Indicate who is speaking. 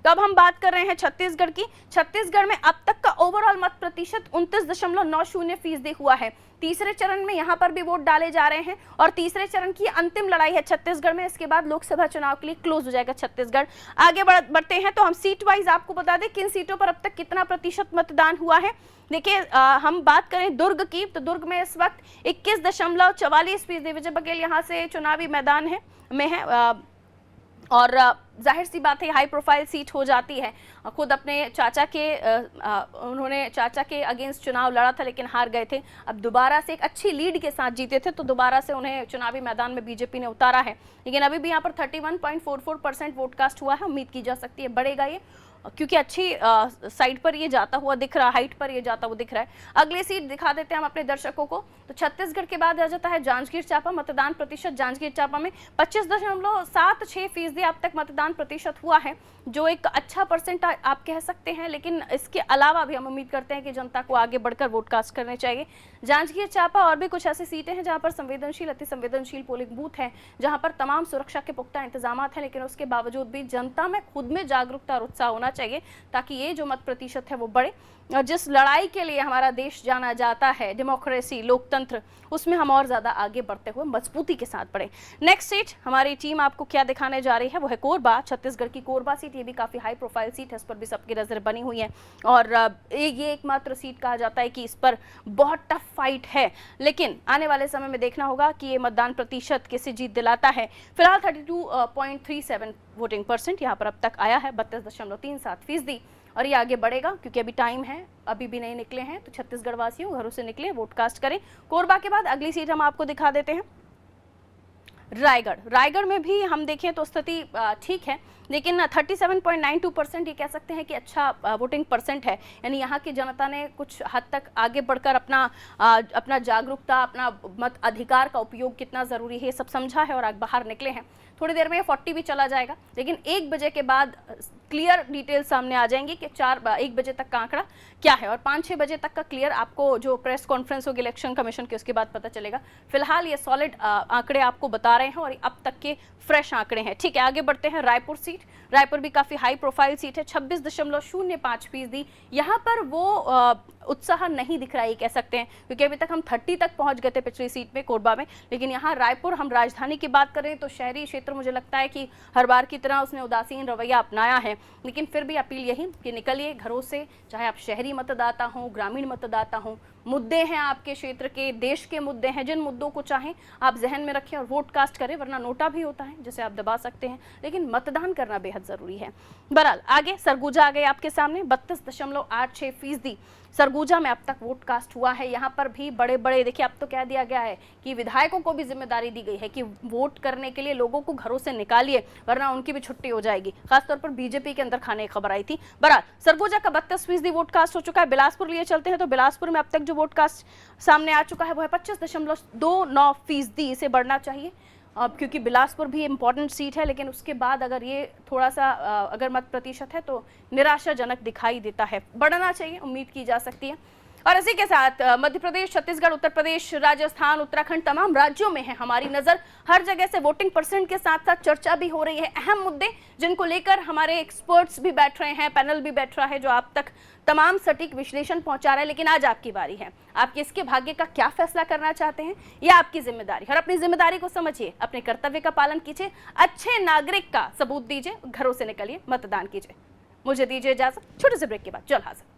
Speaker 1: तो अब हम बात कर रहे हैं छत्तीसगढ़ की। छत्तीसगढ़ में अब तक का ओवरऑल मत प्रतिशत 29.90% हुआ है। तीसरे चरण में यहां पर भी वोट डाले जा रहे हैं और तीसरे चरण की अंतिम लड़ाई है छत्तीसगढ़ में। इसके बाद लोकसभा चुनाव के लिए क्लोज हो जाएगा छत्तीसगढ़। आगे बढ़ते हैं तो हम सीट वाइज आपको बता दें किन सीटों पर अब तक कितना प्रतिशत मतदान हुआ है। देखिए, हम बात करें दुर्ग की, तो दुर्ग में इस वक्त 21.44% विजय बघेल यहाँ से चुनावी मैदान में है और जाहिर सी बात है हाई प्रोफाइल सीट हो जाती है। खुद अपने उन्होंने चाचा के अगेंस्ट चुनाव लड़ा था लेकिन हार गए थे। अब दोबारा से एक अच्छी लीड के साथ जीते थे तो दोबारा से उन्हें चुनावी मैदान में बीजेपी ने उतारा है। लेकिन अभी भी यहाँ पर 31.44% वोट कास्ट हुआ है। उम्मीद की जा सकती है बढ़ेगा ये, क्योंकि अच्छी साइड पर ये जाता हुआ दिख रहा है, हाइट पर ये जाता हुआ दिख रहा है। अगली सीट दिखा देते हैं हम अपने दर्शकों को। तो छत्तीसगढ़ के बाद आ जाता है जांजगीर चांपा। मतदान प्रतिशत जांजगीर चांपा में 25.76% अब तक मतदान प्रतिशत हुआ है, जो एक अच्छा परसेंट आप कह सकते हैं। लेकिन इसके अलावा भी हम उम्मीद करते हैं कि जनता को आगे बढ़कर वोट कास्ट करने चाहिए। जांजगीर चांपा और भी कुछ ऐसी सीटें हैं जहां पर संवेदनशील, अति संवेदनशील पोलिंग बूथ है, जहां पर तमाम सुरक्षा के पुख्ता इंतजाम हैं। लेकिन उसके बावजूद भी जनता में खुद में जागरूकता और उत्साह होना चाहिए ताकि ये जो मत प्रतिशत है वो बढ़े। और जिस लड़ाई के लिए हमारा देश जाना जाता है, डेमोक्रेसी, लोकतंत्र, उसमें हम और ज्यादा आगे बढ़ते हुए मजबूती के साथ बढ़े। नेक्स्ट सीट हमारी टीम आपको क्या दिखाने जा रही है वो है कोरबा। छत्तीसगढ़ की कोरबा सीट, ये भी काफी हाई प्रोफाइल सीट है, इस पर भी सबकी नजर बनी हुई है और ये एकमात्र सीट कहा जाता है कि इस पर बहुत टफ फाइट है। लेकिन आने वाले समय में देखना होगा कि ये मतदान प्रतिशत किसे जीत दिलाता है। फिलहाल 32.37 वोटिंग परसेंट यहाँ पर अब तक आया है, 32.37%। और ये आगे बढ़ेगा क्योंकि अभी टाइम है, अभी भी नहीं निकले हैं। तो छत्तीसगढ़ वासियों घरों से निकले, वोट कास्ट करें। कोरबा के बाद अगली सीट हम आपको दिखा देते हैं रायगढ़। रायगढ़ में भी हम देखें तो स्थिति ठीक है, लेकिन 37.92% ये कह सकते हैं कि अच्छा वोटिंग परसेंट है। यानी यहाँ की जनता ने कुछ हद तक आगे बढ़कर अपना जागरूकता, अपना मत अधिकार का उपयोग कितना ज़रूरी है ये सब समझा है और आगे बाहर निकले हैं। थोड़ी देर में 40 भी चला जाएगा, लेकिन 1 बजे के बाद क्लियर डिटेल सामने आ जाएंगी कि 1 बजे तक का आंकड़ा क्या है और 5-6 बजे तक का क्लियर आपको जो प्रेस कॉन्फ्रेंस होगी इलेक्शन कमीशन की उसके बाद पता चलेगा। फिलहाल ये सॉलिड आंकड़े आपको बता रहे हैं और अब तक के फ्रेश आंकड़े हैं। ठीक है, आगे बढ़ते हैं। रायपुर सीट, रायपुर भी काफी हाई प्रोफाइल सीट है, 26.05%। यहाँ पर वो उत्साह नहीं दिख रहा है कह सकते हैं, क्योंकि अभी तक हम 30 तक पहुंच गए थे पिछली सीट में कोरबा में। लेकिन यहाँ रायपुर, हम राजधानी की बात करें तो शहरी क्षेत्र मुझे लगता है कि हर बार की तरह उसने उदासीन रवैया अपनाया है। लेकिन फिर भी अपील यही कि निकलिए घरों से, चाहे आप शहरी मतदाता हो, ग्रामीण मतदाता हो, मुद्दे हैं आपके क्षेत्र के, देश के मुद्दे हैं, जिन मुद्दों को चाहें आप जहन में रखें और वोट कास्ट करें, वरना नोटा भी होता है जिसे आप दबा सकते हैं। लेकिन मतदान करना बेहद जरूरी है। बहरहाल आगे सरगुजा आ गए आपके सामने, 32.86% सरगुजा में अब तक वोट कास्ट हुआ है। यहाँ पर भी बड़े बड़े, देखिए अब तो कह दिया गया है कि विधायकों को भी जिम्मेदारी दी गई है कि वोट करने के लिए लोगों को घरों से निकालिए, वरना उनकी भी छुट्टी हो जाएगी। खासतौर पर बीजेपी के अंदर खाने की खबर आई थी। बहरहाल सरगुजा का 32% वोट कास्ट हो चुका है। बिलासपुर लिए चलते हैं तो बिलासपुर में अब तक जो वोट कास्ट सामने आ चुका है वो है 25.29%। इसे बढ़ना चाहिए अब, क्योंकि बिलासपुर भी इंपॉर्टेंट सीट है। लेकिन उसके बाद अगर ये थोड़ा सा अगर मत प्रतिशत है तो निराशाजनक दिखाई देता है, बढ़ना चाहिए, उम्मीद की जा सकती है। और इसी के साथ मध्य प्रदेश, छत्तीसगढ़, उत्तर प्रदेश, राजस्थान, उत्तराखंड, तमाम राज्यों में है हमारी नजर। हर जगह से वोटिंग परसेंट के साथ साथ चर्चा भी हो रही है, अहम मुद्दे जिनको लेकर हमारे एक्सपर्ट्स भी बैठ रहे हैं, पैनल भी बैठ रहा है जो आप तक तमाम सटीक विश्लेषण पहुंचा रहा है। लेकिन आज आपकी बारी है, आप किसके भाग्य का क्या फैसला करना चाहते हैं, यह आपकी जिम्मेदारी। और अपनी जिम्मेदारी को समझिए, अपने कर्तव्य का पालन कीजिए, अच्छे नागरिक का सबूत दीजिए, घरों से निकलिए, मतदान कीजिए। मुझे दीजिए इजाजत, छोटे से ब्रेक के बाद जल्द हाजिर।